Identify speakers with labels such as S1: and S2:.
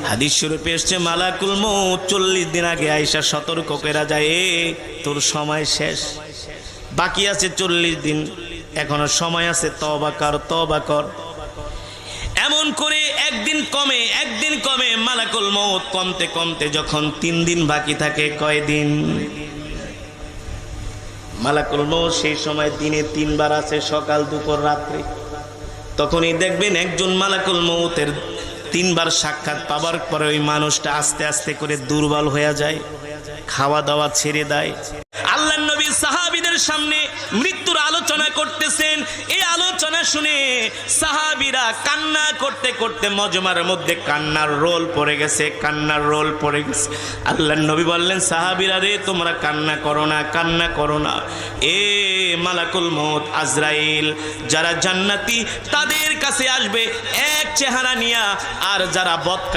S1: হাদিস শরীফে এসেছে মালাকুল মউত 40 দিন আগে আয়েশা সতর্ক করে যায়, তোর সময় শেষ, বাকি আছে 40 দিন, এখনো সময় আছে, তওবা কর, তওবা কর। এমন করে একদিন কমে মালাকুল মউত কমতে কমতে যখন 3 দিন বাকি থাকে, কয়দিন? মালাকুল মউত সেই সময় দিনে 3 বার আছে, সকাল, দুপুর, রাত্রি। তখনই দেখবেন একজন মালাকুল মউতের 3 বার সাক্ষাৎ পাবার পরে ওই মানুষটা আস্তে আস্তে করে দুর্বল হয়ে যায়, খাওয়া দাওয়া ছেড়ে দেয়। আল্লাহর নবী সাহাবীদের সামনে মৃত্যুর আলোচনা করতেছেন, এই আলোচনা শুনে সাহাবীরা কান্না করতে করতে মজমার মধ্যে কান্নার রোল পড়ে গেছে। আল্লাহর নবী বললেন, সাহাবীরা রে, তোমরা কান্না করো না। এ মালাকুল মউত আজরাইল যারা জান্নাতি তাদের কাছে আসবে এক চেহারা নিয়া, আর যারা বদকার